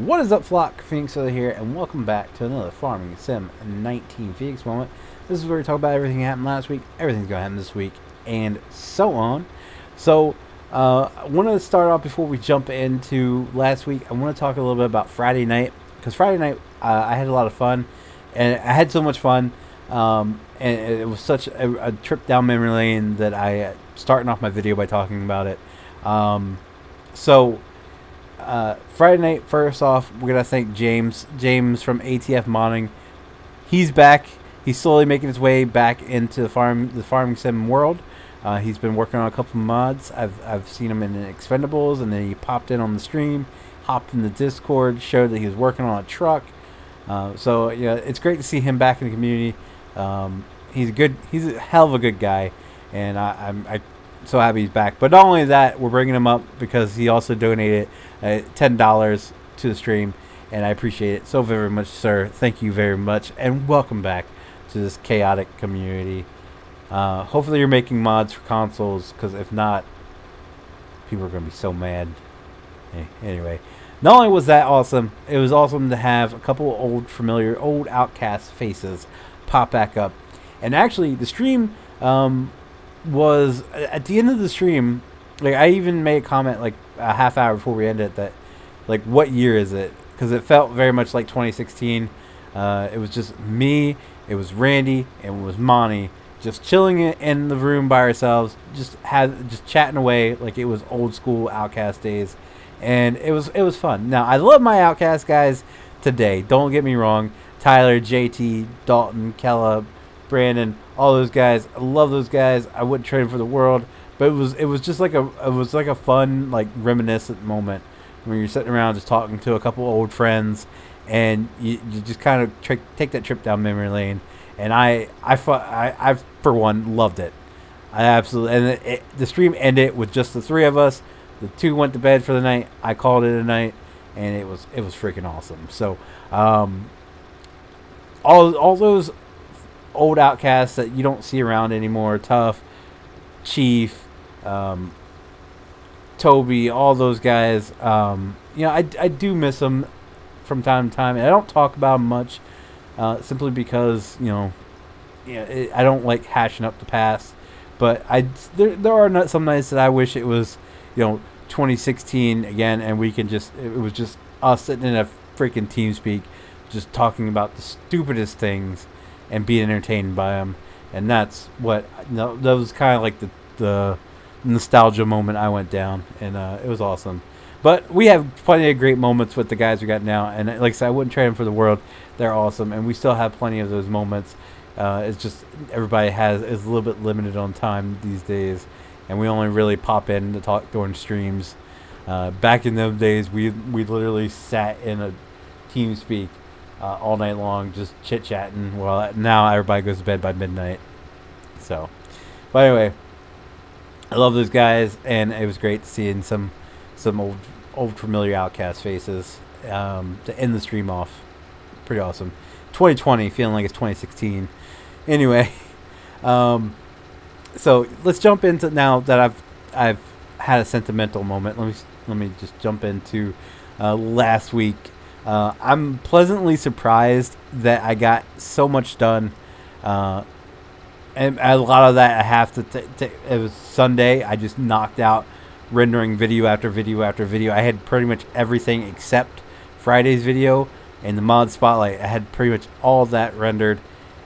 What is up, flock? Feenix here, and welcome back to another Farming Sim 19 Feenix moment. This is where we talk about everything that happened last week, everything's going to happen this week, and so on. So, I want to start off before we jump into last week. I want to talk a little bit about Friday night, because Friday night I had a lot of fun, and I had so much fun, and it was such a trip down memory lane that I starting off my video by talking about it. Friday night, first off, we're going to thank James from ATF Modding. He's back. He's slowly making his way back into the farming sim world. He's been working on a couple of mods. I've seen him in Expendables, and then he popped in on the stream, hopped in the Discord, showed that he was working on a truck. So yeah, it's great to see him back in the community. He's a hell of a good guy, and I'm so happy he's back. But not only that, we're bringing him up because he also donated $10 to the stream, and I appreciate it so very much, sir. Thank you very much, and welcome back to this chaotic community. Hopefully you're making mods for consoles, because if not, people are going to be so mad. Anyway, not only was that awesome, it was awesome to have a couple of old Outcast faces pop back up. And actually, the stream was at the end of the stream, like, I even made a comment like a half hour before we ended that, like, what year is it? Because it felt very much like 2016. It was just me, it was Randy, and it was Monty, just chilling in the room by ourselves, just chatting away like it was old school Outcast days, and it was fun. Now, I love my Outcast guys today, don't get me wrong. Tyler, JT, Dalton, Kella, Brandon, all those guys, I love those guys. I wouldn't trade them for the world. But it was just like a fun, like, reminiscent moment when you're sitting around just talking to a couple old friends, and you just kind of take that trip down memory lane. And I for one loved it. I absolutely, and the stream ended with just the three of us. The two went to bed for the night. I called it a night, and it was freaking awesome. So all those old Outcasts that you don't see around anymore, Tough, Chief, Toby, all those guys, I do miss them from time to time, and I don't talk about them much, simply because I don't like hashing up the past. But there are some nights that I wish it was 2016 again, and it was just us sitting in a freaking TeamSpeak, just talking about the stupidest things and being entertained by them. And that's what that was kind of like the nostalgia moment I went down, and it was awesome. But we have plenty of great moments with the guys we got now, and like I said, I wouldn't trade them for the world. They're awesome, and we still have plenty of those moments. It's just everybody is a little bit limited on time these days, and we only really pop in to talk during streams. Back in those days, we literally sat in a TeamSpeak all night long, just chit-chatting. Well, now everybody goes to bed by midnight. So, but anyway, I love those guys, and it was great seeing some old familiar Outcast faces to end the stream off. Pretty awesome. 2020, feeling like it's 2016. Anyway, so let's jump into, now that I've had a sentimental moment. Let me just jump into last week. I'm pleasantly surprised that I got so much done. And a lot of that I have to it was Sunday. I just knocked out rendering video after video after video. I had pretty much everything except Friday's video and the mod spotlight. I had pretty much all of that rendered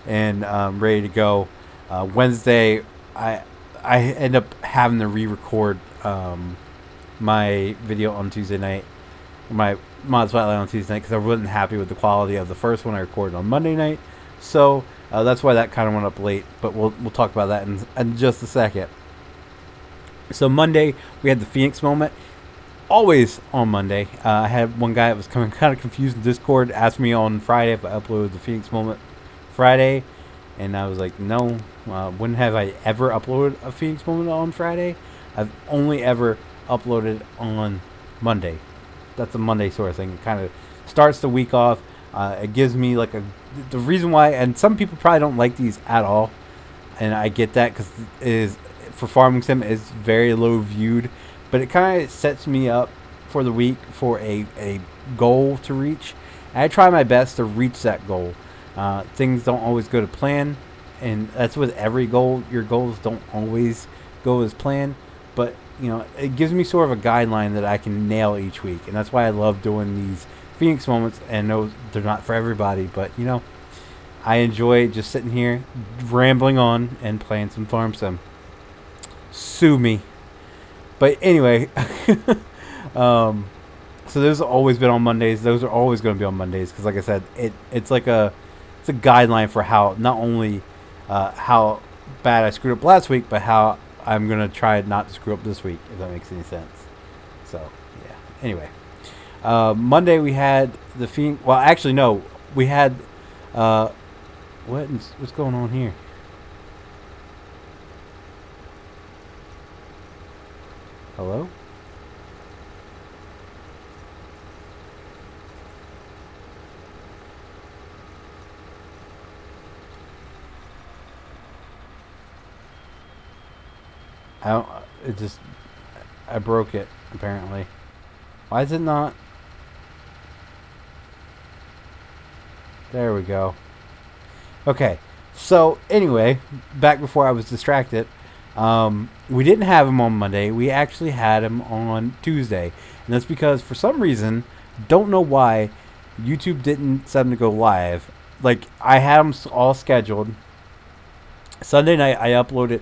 and ready to go. Wednesday, I end up having to re-record my video on Tuesday night, my mod spotlight on Tuesday night, because I wasn't happy with the quality of the first one I recorded on Monday night. So that's why that kind of went up late, but we'll talk about that in just a second. So Monday, we had the Feenix moment. Always on Monday. I had one guy that was coming kind of confused in Discord, asked me on Friday if I uploaded the Feenix moment Friday, and I was like, no. When have I ever uploaded a Feenix moment on Friday? I've only ever uploaded on Monday. That's a Monday sort of thing. It kind of starts the week off. It gives me like the reason why, and some people probably don't like these at all, and I get that, because it is, for farming sim, is very low viewed, but it kind of sets me up for the week for a goal to reach. And I try my best to reach that goal. Things don't always go to plan, and that's with every goal. Your goals don't always go as planned, but it gives me sort of a guideline that I can nail each week, and that's why I love doing these Feenix moments. And no, they're not for everybody, but I enjoy just sitting here rambling on and playing some farm sim. Sue me. But anyway, so those have always been on Mondays. Those are always going to be on Mondays because, like I said, it's a guideline for how not only how bad I screwed up last week, but how I'm going to try not to screw up this week, if that makes any sense. So, yeah. Anyway, Monday we had the Feenix. Well, actually, no. We had what's going on here? Hello? I broke it, apparently. Why is it not? There we go. Okay, so anyway, back before I was distracted, we didn't have him on Monday. We actually had him on Tuesday, and that's because for some reason, don't know why, YouTube didn't set him to go live. Like, I had them all scheduled. Sunday night, I uploaded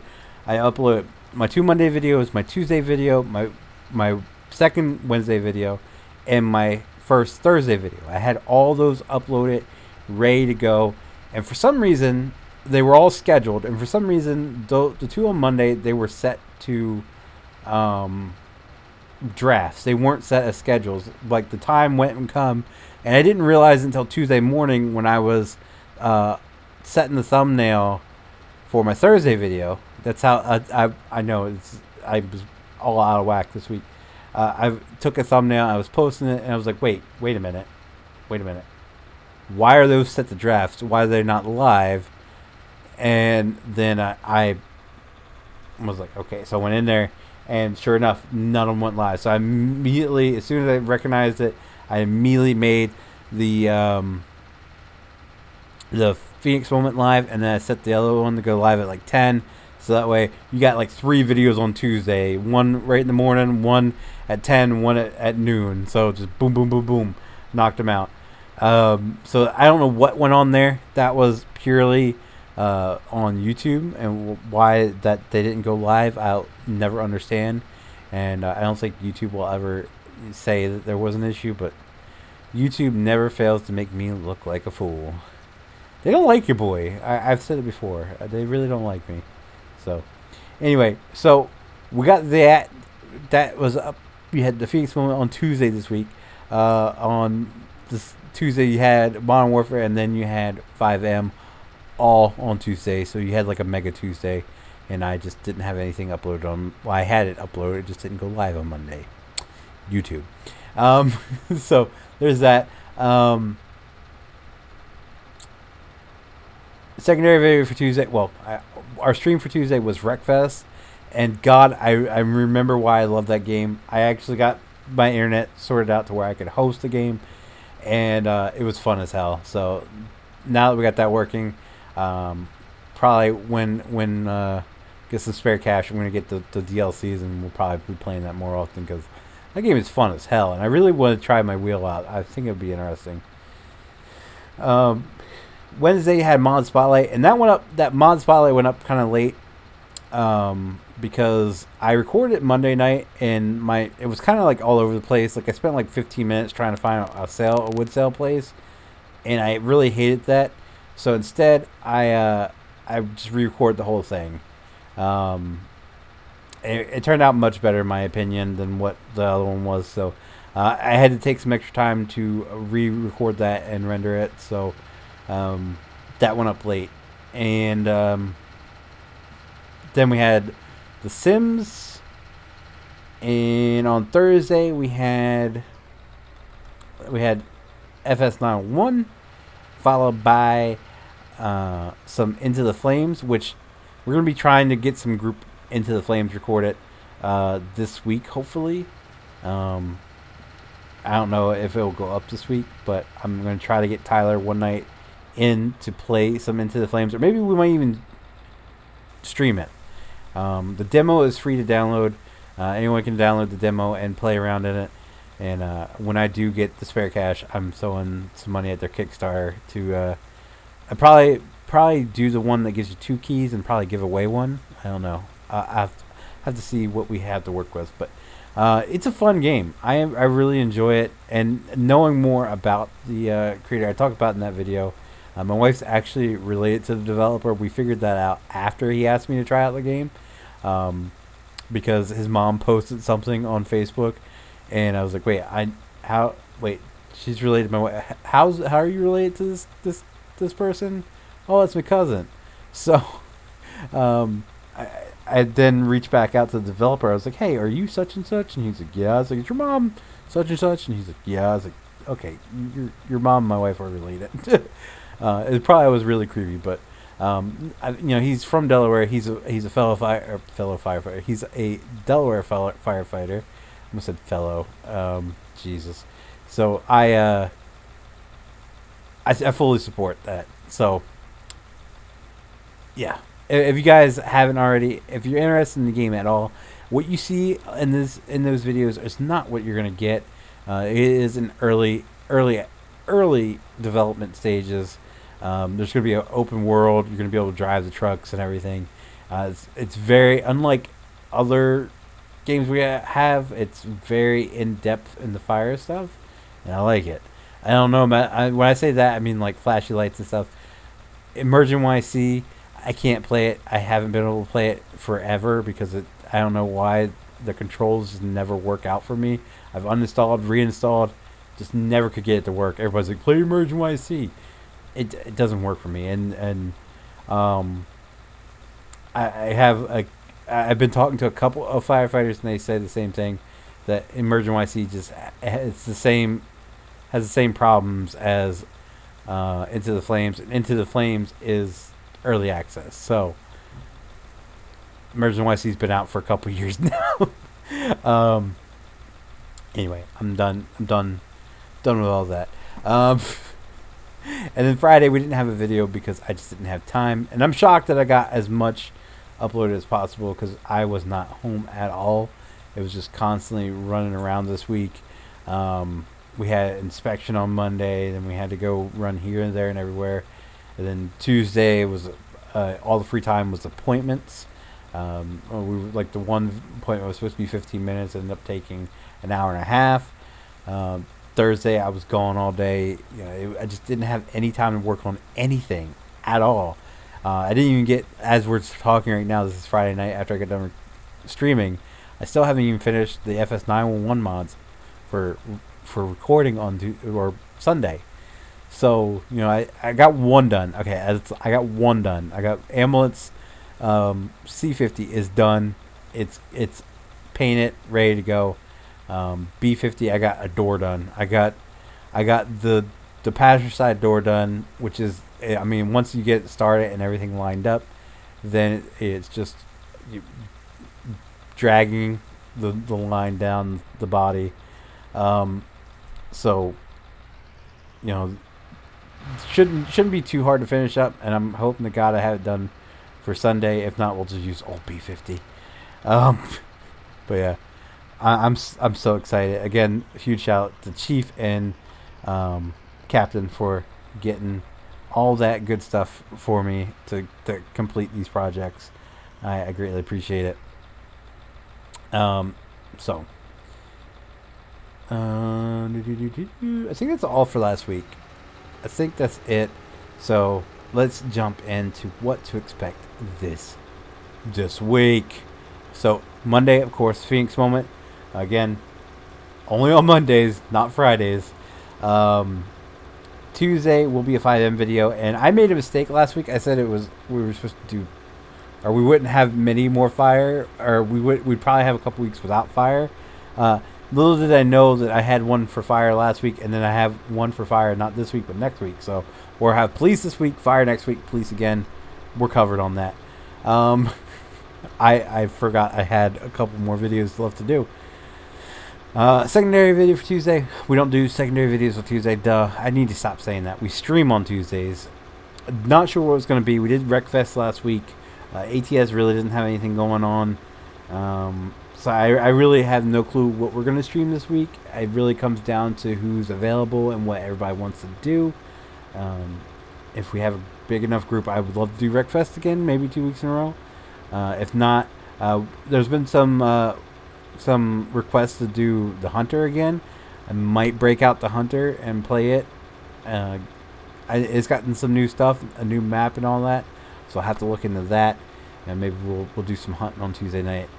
my 2 Monday videos, my Tuesday video, my second Wednesday video, and my first Thursday video. I had all those uploaded, ready to go, and for some reason they were all scheduled, and for some reason the 2 on Monday, they were set to drafts. They weren't set as schedules. Like, the time went and come, and I didn't realize until Tuesday morning when I was setting the thumbnail for my Thursday video. That's how I know I was all out of whack this week. I took a thumbnail, I was posting it, and I was like, wait a minute. Why are those set to drafts? Why are they not live? And then I was like, okay. So I went in there, and sure enough, none of them went live. So I immediately, as soon as I recognized it, I immediately made the Feenix moment live, and then I set the other one to go live at like 10. So that way you got like 3 videos on Tuesday. One right in the morning, one at 10, one at noon. So just boom, boom, boom, boom. Knocked them out. So I don't know what went on there. That was purely on YouTube. And why that they didn't go live, I'll never understand. And I don't think YouTube will ever say that there was an issue. But YouTube never fails to make me look like a fool. They don't like your boy. I've said it before. They really don't like me. So, anyway, so we got that. That was up. You had the Feenix moment on Tuesday this week. On this Tuesday, you had Modern Warfare, and then you had 5M all on Tuesday. So you had like a mega Tuesday, and I just didn't have anything uploaded on. Well, I had it uploaded, it just didn't go live on Monday. YouTube. So there's that. Secondary video for Tuesday. Well, our stream for Tuesday was Wreckfest, and God, I remember why I love that game. I actually got my internet sorted out to where I could host the game, and it was fun as hell. So now that we got that working, probably when get some spare cash, I'm gonna get the DLCs, and we'll probably be playing that more often because that game is fun as hell, and I really want to try my wheel out. I think it'd be interesting. Wednesday had Mod Spotlight, and that Mod Spotlight went up kind of late because I recorded it Monday night, and it was kind of like all over the place. Like, I spent like 15 minutes trying to find a wood sale place, and I really hated that. So instead, I just re-recorded the whole thing. It turned out much better, in my opinion, than what the other one was. So I had to take some extra time to re-record that and render it. So that went up late, and then we had The Sims, and on Thursday we had FS901, followed by some Into the Flames, which we're gonna be trying to get some group Into the Flames recorded this week, hopefully. I don't know if it'll go up this week, but I'm going to try to get Tyler one night in to play some Into the Flames, or maybe we might even stream it. The demo is free to download. Anyone can download the demo and play around in it. And when I do get the spare cash, I'm throwing some money at their Kickstarter to I probably do the one that gives you 2 keys and probably give away one. I don't know. I have to see what we have to work with, but it's a fun game. I really enjoy it, and knowing more about the creator I talked about in that video. My wife's actually related to the developer. We figured that out after he asked me to try out the game, because his mom posted something on Facebook, and I was like, wait, she's related to my wife. How are you related to this person? Oh, it's my cousin. So, I then reached back out to the developer. I was like, hey, are you such and such? And he's like, yeah. I was like, is your mom such and such? And he's like, yeah. I was like, okay, your mom and my wife are related. It probably was really creepy, but he's from Delaware. He's a fellow firefighter. He's a Delaware firefighter. I almost said fellow. Jesus. So I fully support that. So yeah, if you guys haven't already, if you're interested in the game at all, what you see in those videos is not what you're gonna get. It is in early development stages. There's gonna be an open world. You're gonna be able to drive the trucks and everything. It's very unlike other games we have. It's very in depth in the fire stuff, and I like it. I don't know, man. When I say that, I mean like flashy lights and stuff. Emergent YC, I can't play it. I haven't been able to play it forever because I don't know why the controls just never work out for me. I've uninstalled, reinstalled, just never could get it to work. Everybody's like, play Emergent YC. It doesn't work for me, and I've been talking to a couple of firefighters, and they say the same thing, that Emergent YC has the same problems as Into the Flames. And Into the Flames is early access, so Emergent YC's been out for a couple years now. Anyway, I'm done with all that. And then Friday we didn't have a video because I just didn't have time, and I'm shocked that I got as much uploaded as possible because I was not home at all. It was just constantly running around this week. We had inspection on Monday, then we had to go run here and there and everywhere, and then Tuesday was all the free time was appointments. We were like, the one appointment was supposed to be 15 minutes, ended up taking an hour and a half. Thursday I was gone all day. I just didn't have any time to work on anything at all. I didn't even get, as we're talking right now, this is Friday night after I got done streaming, I still haven't even finished the FS911 mods for recording on Sunday. So, I got one done. Okay, I got one done. I got Ambulance C50 is done. It's painted, ready to go. B50, I got a door done. I got the passenger side door done, which is, I mean, once you get it started and everything lined up, then it's just dragging the line down the body. So, shouldn't be too hard to finish up, and I'm hoping to God I have it done for Sunday. If not, we'll just use old B50. But yeah, I'm so excited. Again, huge shout out to Chief and Captain for getting all that good stuff for me to complete these projects. I greatly appreciate it. So I think that's all for last week. I think that's it. So let's jump into what to expect this week. So Monday, of course, Feenix moment. Again, only on Mondays, not Fridays. Tuesday will be a 5M video, and I made a mistake last week. I said we were supposed to do, or we wouldn't have many more fire, or we'd probably have a couple weeks without fire. Little did I know that I had one for fire last week, and then I have one for fire not this week but next week. So we'll have police this week, fire next week, police again. We're covered on that. I forgot I had a couple more videos left to do. Secondary video for Tuesday. We don't do secondary videos on Tuesday. Duh. I need to stop saying that. We stream on Tuesdays. Not sure what it's going to be. We did Wreckfest last week. ATS really doesn't have anything going on. So I really have no clue what we're going to stream this week. It really comes down to who's available and what everybody wants to do. If we have a big enough group, I would love to do Wreckfest again, maybe 2 weeks in a row. If not, there's been some requests to do the Hunter again. I might break out the Hunter and play it. It's gotten some new stuff, a new map and all that, so I'll have to look into that, and maybe we'll do some hunting on Tuesday night.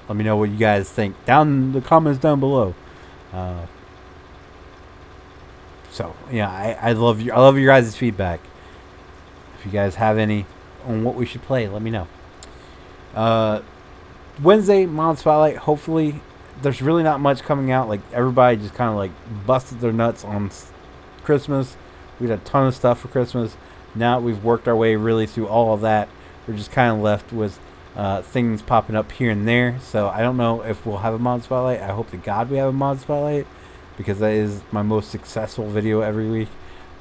Let me know what you guys think down in the comments down below. So yeah, I love your guys' feedback. If you guys have any on what we should play, let me know. Wednesday, Mod Spotlight. Hopefully, there's really not much coming out. Like, everybody just kind of like busted their nuts on Christmas. We had a ton of stuff for Christmas. Now that we've worked our way really through all of that, we're just kind of left with things popping up here and there. So I don't know if we'll have a Mod Spotlight. I hope to God we have a Mod Spotlight, because that is my most successful video every week.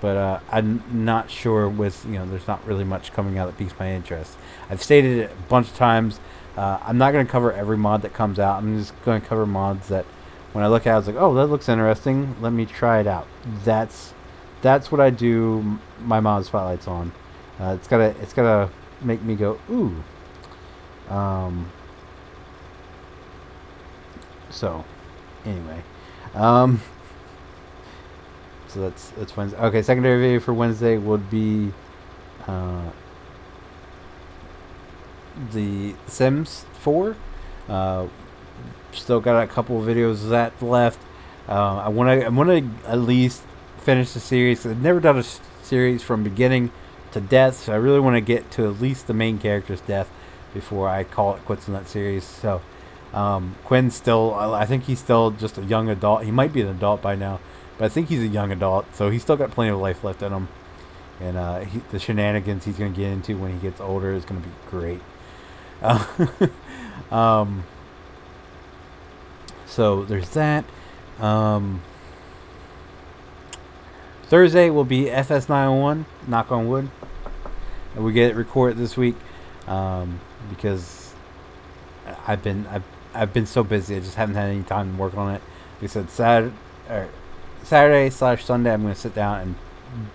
But I'm not sure with, there's not really much coming out that piques my interest. I've stated it a bunch of times. I'm not going to cover every mod that comes out. I'm just going to cover mods that when I look at it, I was like, oh, that looks interesting. Let me try it out. That's what I do my mod spotlights on. It's gotta make me go, ooh. So anyway, so that's Wednesday. Okay, secondary video for Wednesday would be the Sims 4. Still got a couple of videos of that left. I want to at least finish the series. I've never done a series from beginning to death, so I really want to get to at least the main character's death before I call it quits on that series. So Quinn's still, I think he's still just a young adult. He might be an adult by now, but I think he's a young adult, so he's still got plenty of life left in him. And the shenanigans he's going to get into when he gets older is going to be great. So there's that. Thursday will be FS901, knock on wood, and we get it recorded this week, because I've been so busy. I just haven't had any time to work on it. We said Saturday/Sunday I'm going to sit down and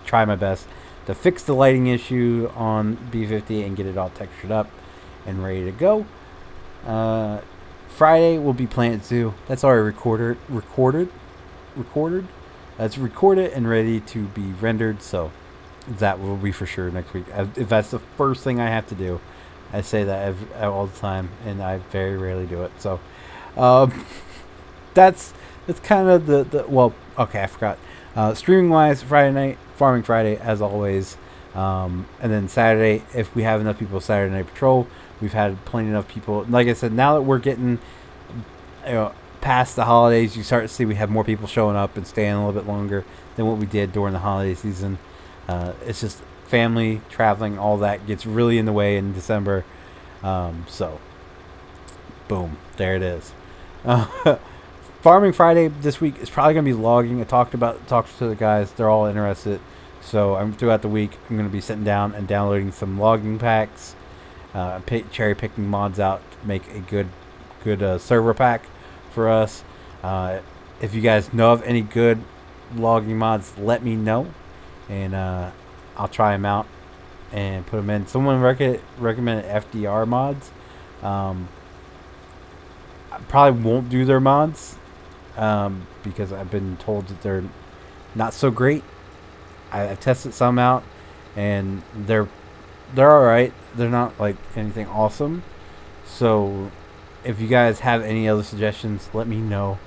try my best to fix the lighting issue on B50 and get it all textured up and ready to go. Friday will be Planet Zoo. That's already recorded. It's recorded and ready to be rendered, so that will be for sure next week. If that's the first thing I have to do, I say that all the time, and I very rarely do it. So that's kind of the well, okay, I forgot. Streaming wise, Friday night, Farming Friday as always, and then Saturday, if we have enough people, Saturday Night Patrol. We've had plenty enough people. Like I said, now that we're getting past the holidays, you start to see we have more people showing up and staying a little bit longer than what we did during the holiday season. It's just family, traveling, all that gets really in the way in December. So, boom, there it is. Farming Friday this week is probably going to be logging. I talked to the guys. They're all interested. So throughout the week, I'm going to be sitting down and downloading some logging packs, cherry picking mods out to make a good server pack for us. If you guys know of any good logging mods, let me know, and I'll try them out and put them in. Someone recommended FDR mods. I probably won't do their mods because I've been told that they're not so great. I've tested some out, and they're all right. They're not like anything awesome. So if you guys have any other suggestions, let me know.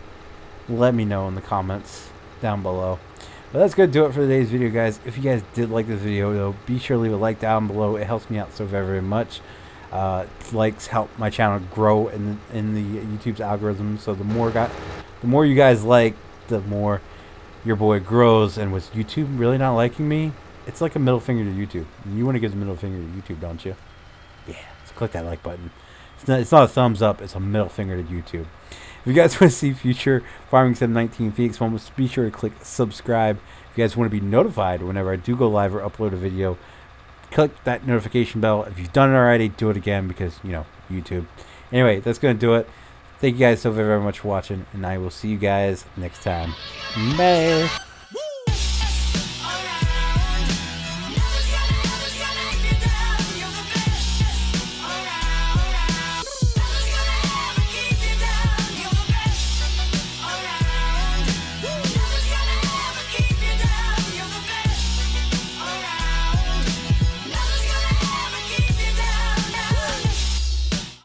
Let me know in the comments down below. But that's going to do it for today's video, guys. If you guys did like this video, though, be sure to leave a like down below. It helps me out so very, very much. Likes help my channel grow in the YouTube's algorithm. So the more you guys like, the more your boy grows. And with YouTube really not liking me, it's like a middle finger to YouTube. You want to give the middle finger to YouTube, don't you? Yeah, so click that like button. It's not a thumbs up, it's a middle finger to YouTube. If you guys want to see future Farming Sim 19 Feenix moments, be sure to click subscribe. If you guys want to be notified whenever I do go live or upload a video, click that notification bell. If you've done it already, do it again because, you know, YouTube. Anyway, that's going to do it. Thank you guys so very, very much for watching, and I will see you guys next time. Bye.